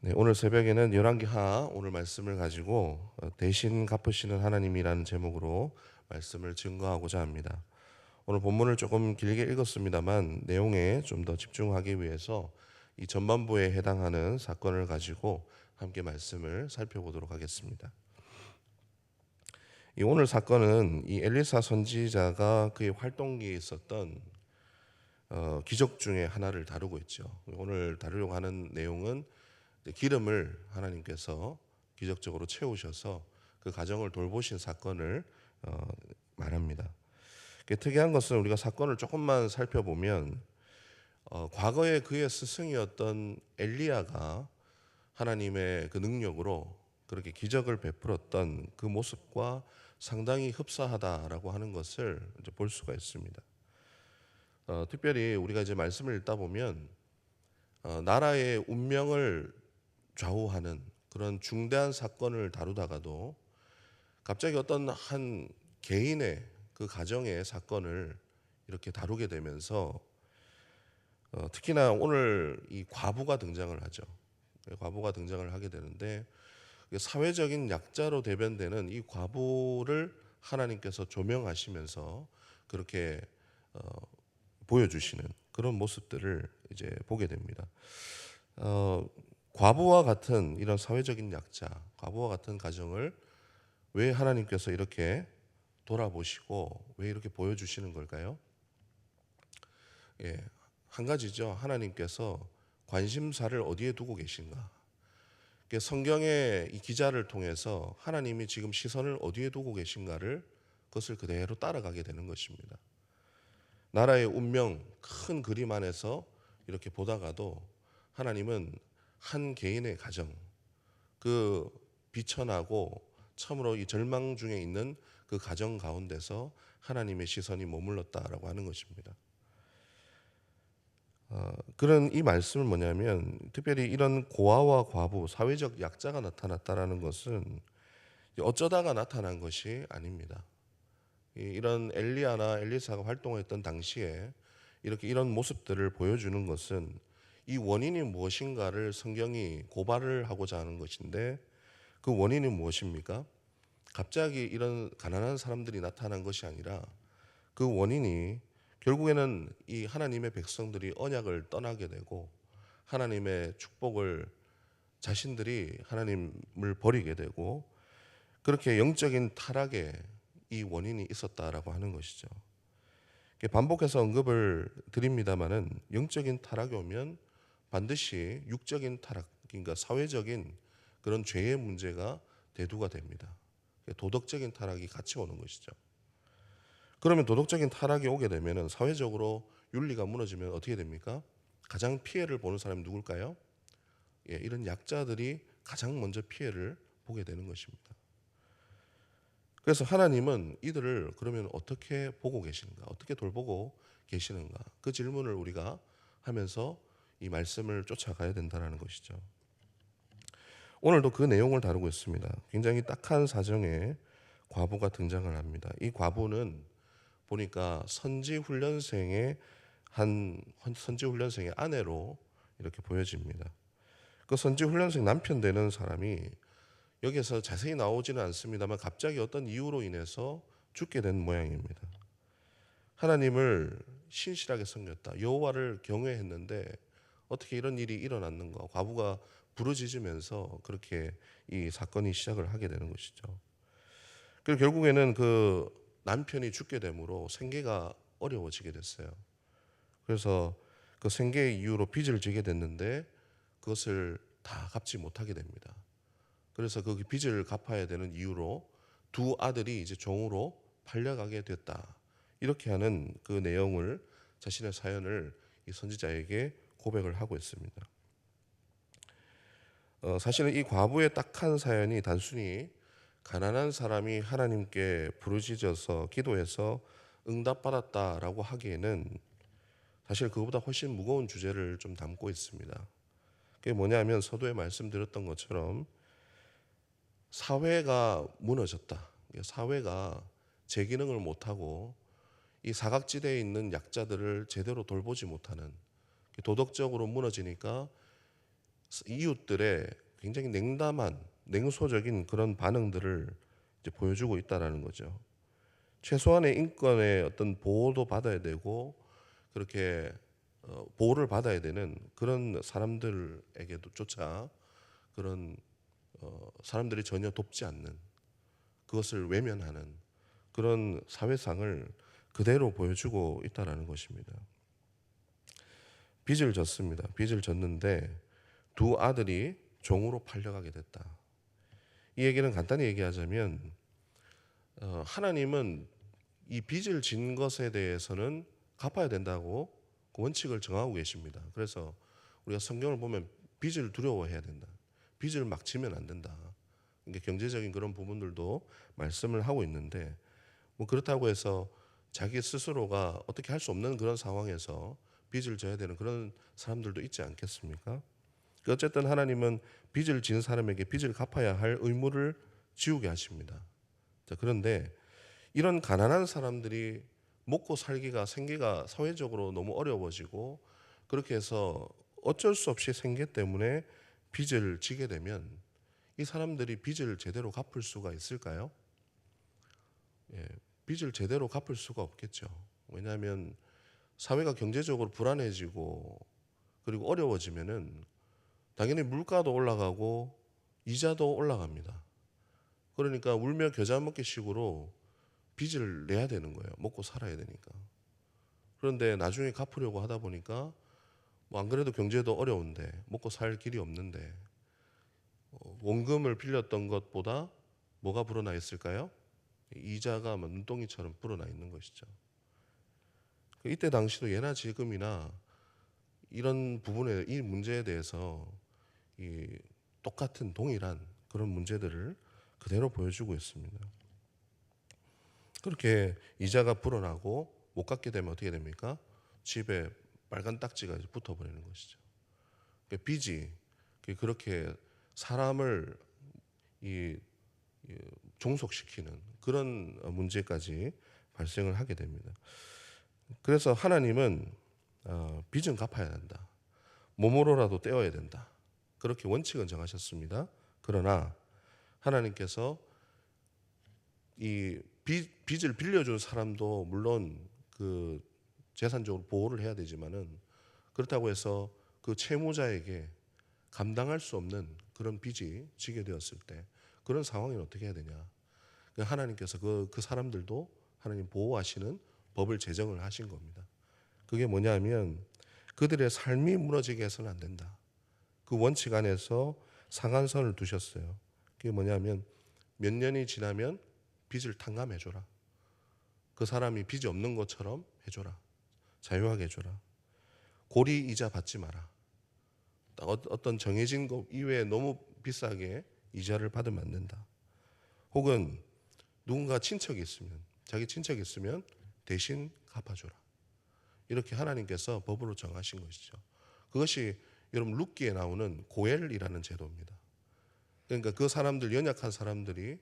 네, 오늘 새벽에는 열왕기하 오늘 말씀을 가지고 대신 갚으시는 하나님이라는 제목으로 말씀을 증거하고자 합니다. 오늘 본문을 조금 길게 읽었습니다만 내용에 좀 더 집중하기 위해서 이 전반부에 해당하는 사건을 가지고 함께 말씀을 살펴보도록 하겠습니다. 이 오늘 사건은 이 엘리사 선지자가 그의 활동기에 있었던 기적 중에 하나를 다루고 있죠. 오늘 다루려고 하는 내용은 기름을 하나님께서 기적적으로 채우셔서 그 가정을 돌보신 사건을 말합니다. 특이한 것은 우리가 사건을 조금만 살펴보면 과거에 그의 스승이었던 엘리야가 하나님의 그 능력으로 그렇게 기적을 베풀었던 그 모습과 상당히 흡사하다라고 하는 것을 이제 볼 수가 있습니다. 특별히 우리가 이제 말씀을 읽다 보면 나라의 운명을 좌우하는 그런 중대한 사건을 다루다가도 갑자기 어떤 한 개인의 그 가정의 사건을 이렇게 다루게 되면서 특히나 오늘 이 과부가 등장을 하죠. 과부가 등장을 하게 되는데 사회적인 약자로 대변되는 이 과부를 하나님께서 조명하시면서 그렇게 보여주시는 그런 모습들을 이제 보게 됩니다. 과부와 같은 이런 사회적인 약자, 과부와 같은 가정을 왜 하나님께서 이렇게 돌아보시고 왜 이렇게 보여주시는 걸까요? 예, 한 가지죠. 하나님께서 관심사를 어디에 두고 계신가? 성경의 이 기자를 통해서 하나님이 지금 시선을 어디에 두고 계신가를 그것을 그대로 따라가게 되는 것입니다. 나라의 운명, 큰 그림 안에서 이렇게 보다가도 하나님은 한 개인의 가정, 그 비천하고 참으로 이 절망 중에 있는 그 가정 가운데서 하나님의 시선이 머물렀다라고 하는 것입니다. 그런 이 말씀은 뭐냐면 특별히 이런 고아와 과부, 사회적 약자가 나타났다라는 것은 어쩌다가 나타난 것이 아닙니다. 이런 엘리야나 엘리사가 활동했던 당시에 이렇게 이런 모습들을 보여주는 것은 이 원인이 무엇인가를 성경이 고발을 하고자 하는 것인데 그 원인이 무엇입니까? 갑자기 이런 가난한 사람들이 나타난 것이 아니라 그 원인이 결국에는 이 하나님의 백성들이 언약을 떠나게 되고 하나님의 축복을 자신들이 하나님을 버리게 되고 그렇게 영적인 타락의 이 원인이 있었다라고 하는 것이죠. 반복해서 언급을 드립니다만은 영적인 타락이 오면 반드시 육적인 타락, 그러니까 사회적인 그런 죄의 문제가 대두가 됩니다. 도덕적인 타락이 같이 오는 것이죠. 그러면 도덕적인 타락이 오게 되면 사회적으로 윤리가 무너지면 어떻게 됩니까? 가장 피해를 보는 사람이 누굴까요? 이런 약자들이 가장 먼저 피해를 보게 되는 것입니다. 그래서 하나님은 이들을 그러면 어떻게 보고 계시는가? 어떻게 돌보고 계시는가? 그 질문을 우리가 하면서 이 말씀을 쫓아가야 된다는 것이죠. 오늘도 그 내용을 다루고 있습니다. 굉장히 딱한 사정에 과부가 등장을 합니다. 이 과부는 보니까 선지훈련생의 아내로 이렇게 보여집니다. 그 선지훈련생 남편 되는 사람이 여기에서 자세히 나오지는 않습니다만 갑자기 어떤 이유로 인해서 죽게 된 모양입니다. 하나님을 신실하게 섬겼다. 여호와를 경외했는데 어떻게 이런 일이 일어났는가? 과부가 부르짖으면서 그렇게 이 사건이 시작을 하게 되는 것이죠. 그리고 결국에는 그 남편이 죽게 되므로 생계가 어려워지게 됐어요. 그래서 그 생계의 이유로 빚을 지게 됐는데 그것을 다 갚지 못하게 됩니다. 그래서 그 빚을 갚아야 되는 이유로 두 아들이 이제 종으로 팔려가게 됐다. 이렇게 하는 그 내용을 자신의 사연을 이 선지자에게 고백을 하고 있습니다. 사실은 이 과부의 딱한 사연이 단순히 가난한 사람이 하나님께 부르짖어서 기도해서 응답받았다라고 하기에는 사실 그보다 훨씬 무거운 주제를 좀 담고 있습니다. 그게 뭐냐면 서두에 말씀드렸던 것처럼 사회가 무너졌다. 사회가 제 기능을 못하고 이 사각지대에 있는 약자들을 제대로 돌보지 못하는 도덕적으로 무너지니까 이웃들의 굉장히 냉담한 냉소적인 그런 반응들을 이제 보여주고 있다라는 거죠. 최소한의 인권의 어떤 보호도 받아야 되고 그렇게 보호를 받아야 되는 그런 사람들에게도 조차 그런 사람들이 전혀 돕지 않는 그것을 외면하는 그런 사회상을 그대로 보여주고 있다라는 것입니다. 빚을 졌습니다. 빚을 졌는데 두 아들이 종으로 팔려가게 됐다. 이 얘기는 간단히 얘기하자면 하나님은 이 빚을 진 것에 대해서는 갚아야 된다고 그 원칙을 정하고 계십니다. 그래서 우리가 성경을 보면 빚을 두려워해야 된다. 빚을 막 지면 안 된다. 그러니까 경제적인 그런 부분들도 말씀을 하고 있는데 뭐 그렇다고 해서 자기 스스로가 어떻게 할 수 없는 그런 상황에서 빚을 져야 되는 그런 사람들도 있지 않겠습니까? 어쨌든 하나님은 빚을 지은 사람에게 빚을 갚아야 할 의무를 지우게 하십니다. 자, 그런데 이런 가난한 사람들이 먹고 살기가 생계가 사회적으로 너무 어려워지고 그렇게 해서 어쩔 수 없이 생계 때문에 빚을 지게 되면 이 사람들이 빚을 제대로 갚을 수가 있을까요? 예, 빚을 제대로 갚을 수가 없겠죠. 왜냐하면 사회가 경제적으로 불안해지고 그리고 어려워지면은 당연히 물가도 올라가고 이자도 올라갑니다. 그러니까 울며 겨자 먹기 식으로 빚을 내야 되는 거예요. 먹고 살아야 되니까. 그런데 나중에 갚으려고 하다 보니까 뭐 안 그래도 경제도 어려운데 먹고 살 길이 없는데 원금을 빌렸던 것보다 뭐가 불어나 있을까요? 이자가 눈덩이처럼 불어나 있는 것이죠. 이때 당시도 예나 지금이나 이런 부분에 이 문제에 대해서 이 똑같은 동일한 그런 문제들을 그대로 보여주고 있습니다. 그렇게 이자가 불어나고 못 갚게 되면 어떻게 됩니까? 집에 빨간 딱지가 붙어버리는 것이죠. 빚이 그렇게 사람을 이 종속시키는 그런 문제까지 발생을 하게 됩니다. 그래서 하나님은 빚은 갚아야 한다. 몸으로라도 떼어야 된다. 그렇게 원칙은 정하셨습니다. 그러나 하나님께서 이 빚을 빌려준 사람도 물론 그 재산적으로 보호를 해야 되지만은 그렇다고 해서 그 채무자에게 감당할 수 없는 그런 빚이 지게 되었을 때 그런 상황에는 어떻게 해야 되냐? 하나님께서 그 사람들도 하나님 보호하시는 법을 제정을 하신 겁니다. 그게 뭐냐면 그들의 삶이 무너지게 해서는 안 된다. 그 원칙 안에서 상한선을 두셨어요. 그게 뭐냐면 몇 년이 지나면 빚을 탕감해줘라. 그 사람이 빚이 없는 것처럼 해줘라. 자유하게 해줘라. 고리 이자 받지 마라. 어떤 정해진 것 이외에 너무 비싸게 이자를 받으면 안 된다. 혹은 누군가 친척이 있으면 자기 친척이 있으면 대신 갚아줘라. 이렇게 하나님께서 법으로 정하신 것이죠. 그것이 여러분 룻기에 나오는 고엘이라는 제도입니다. 그러니까 그 사람들 연약한 사람들이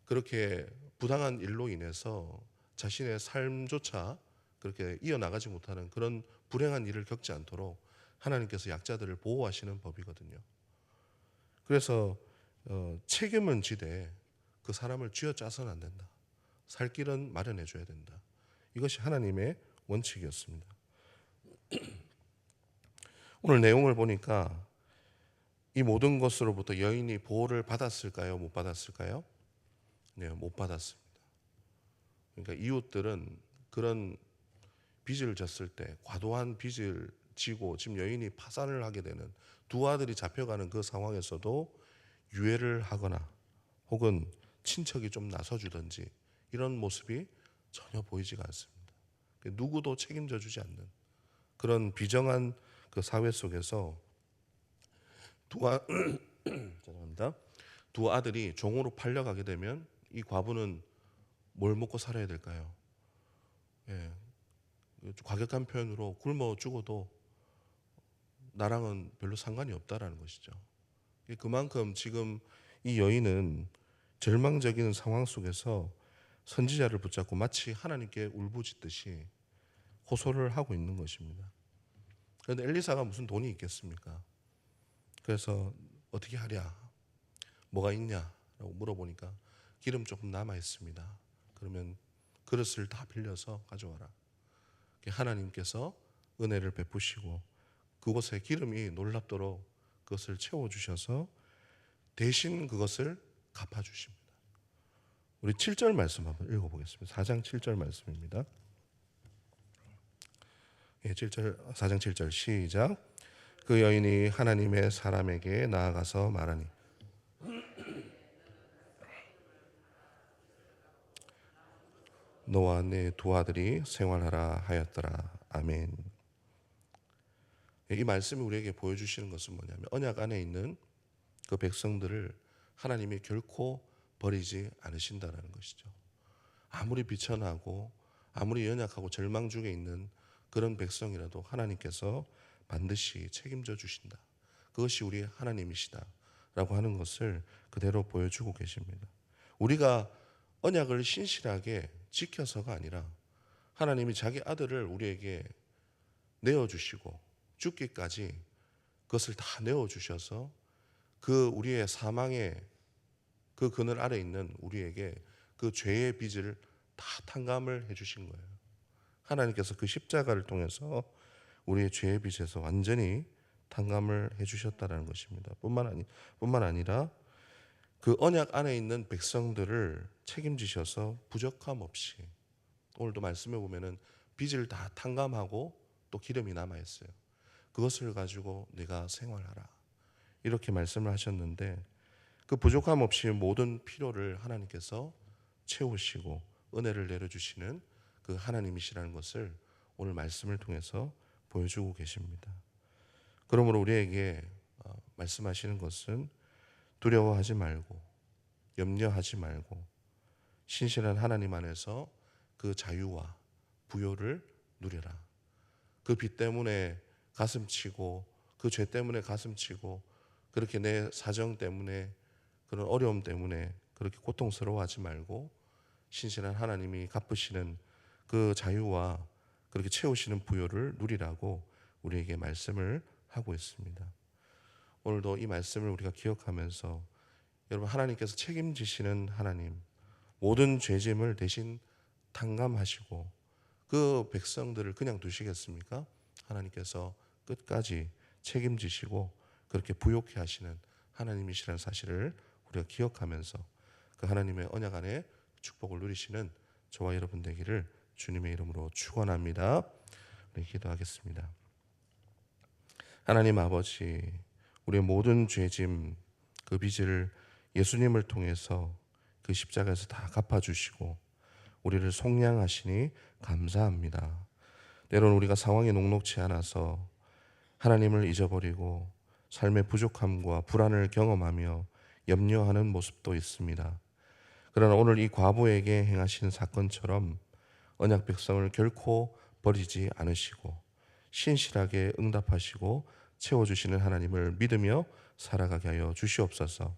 그렇게 부당한 일로 인해서 자신의 삶조차 그렇게 이어나가지 못하는 그런 불행한 일을 겪지 않도록 하나님께서 약자들을 보호하시는 법이거든요. 그래서 책임은 지되 그 사람을 쥐어짜서는 안 된다. 살 길은 마련해 줘야 된다. 이것이 하나님의 원칙이었습니다. 오늘 내용을 보니까 이 모든 것으로부터 여인이 보호를 받았을까요? 못 받았을까요? 네, 못 받았습니다. 그러니까 이웃들은 그런 빚을 졌을 때 과도한 빚을 지고 지금 여인이 파산을 하게 되는 두 아들이 잡혀가는 그 상황에서도 유예를 하거나 혹은 친척이 좀 나서주든지 이런 모습이 전혀 보이지가 않습니다. 누구도 책임져 주지 않는 그런 비정한 그 사회 속에서 죄송합니다. 두 아들이 종으로 팔려가게 되면 이 과부는 뭘 먹고 살아야 될까요? 예, 과격한 표현으로 굶어 죽어도 나랑은 별로 상관이 없다라는 것이죠. 그만큼 지금 이 여인은 절망적인 상황 속에서 선지자를 붙잡고 마치 하나님께 울부짖듯이 호소를 하고 있는 것입니다. 그런데 엘리사가 무슨 돈이 있겠습니까? 그래서 어떻게 하랴, 뭐가 있냐라고 물어보니까 기름 조금 남아 있습니다. 그러면 그릇을 다 빌려서 가져와라. 하나님께서 은혜를 베푸시고 그곳에 기름이 놀랍도록 그것을 채워주셔서 대신 그것을 갚아주십니다. 우리 7절 말씀 한번 읽어보겠습니다. 4장 7절 말씀입니다. 4장 7절 시작. 그 여인이 하나님의 사람에게 나아가서 말하니 너와 네 두 아들이 생활하라 하였더라. 아멘. 이 말씀이 우리에게 보여주시는 것은 뭐냐면 언약 안에 있는 그 백성들을 하나님이 결코 버리지 않으신다는 것이죠. 아무리 비천하고 아무리 연약하고 절망 중에 있는 그런 백성이라도 하나님께서 반드시 책임져 주신다. 그것이 우리 하나님이시다라고 하는 것을 그대로 보여주고 계십니다. 우리가 언약을 신실하게 지켜서가 아니라 하나님이 자기 아들을 우리에게 내어주시고 죽기까지 그것을 다 내어주셔서 그 우리의 사망의 그 그늘 아래 있는 우리에게 그 죄의 빚을 다 탕감을 해주신 거예요. 하나님께서 그 십자가를 통해서 우리의 죄의 빚에서 완전히 탕감을 해주셨다는 것입니다. 뿐만 아니라 그 언약 안에 있는 백성들을 책임지셔서 부족함 없이 오늘도 말씀해 보면은 빚을 다 탕감하고 또 기름이 남아 있어요. 그것을 가지고 네가 생활하라 이렇게 말씀을 하셨는데 그 부족함 없이 모든 필요를 하나님께서 채우시고 은혜를 내려주시는 그 하나님이시라는 것을 오늘 말씀을 통해서 보여주고 계십니다. 그러므로 우리에게 말씀하시는 것은 두려워하지 말고 염려하지 말고 신실한 하나님 안에서 그 자유와 부요를 누려라. 그 빚 때문에 가슴치고 그 죄 때문에 가슴치고 그렇게 내 사정 때문에 그런 어려움 때문에 그렇게 고통스러워하지 말고 신실한 하나님이 갚으시는 그 자유와 그렇게 채우시는 부요를 누리라고 우리에게 말씀을 하고 있습니다. 오늘도 이 말씀을 우리가 기억하면서 여러분 하나님께서 책임지시는 하나님 모든 죄짐을 대신 탕감하시고 그 백성들을 그냥 두시겠습니까? 하나님께서 끝까지 책임지시고 그렇게 부욕해 하시는 하나님이시라는 사실을 우리가 기억하면서 그 하나님의 언약 안에 축복을 누리시는 저와 여러분 되기를 주님의 이름으로 축원합니다. 우리 기도하겠습니다. 하나님 아버지, 우리의 모든 죄짐 그 빚을 예수님을 통해서 그 십자가에서 다 갚아주시고 우리를 속량하시니 감사합니다. 때로는 우리가 상황이 녹록치 않아서 하나님을 잊어버리고 삶의 부족함과 불안을 경험하며 염려하는 모습도 있습니다. 그러나 오늘 이 과부에게 행하신 사건처럼 언약 백성을 결코 버리지 않으시고 신실하게 응답하시고 채워주시는 하나님을 믿으며 살아가게 하여 주시옵소서.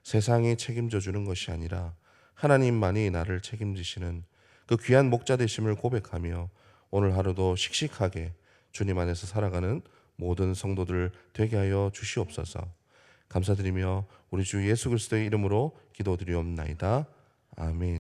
세상이 책임져 주는 것이 아니라 하나님만이 나를 책임지시는 그 귀한 목자 되심을 고백하며 오늘 하루도 씩씩하게 주님 안에서 살아가는 모든 성도들 되게 하여 주시옵소서. 감사드리며 우리 주 예수 그리스도의 이름으로 기도드리옵나이다. 아멘.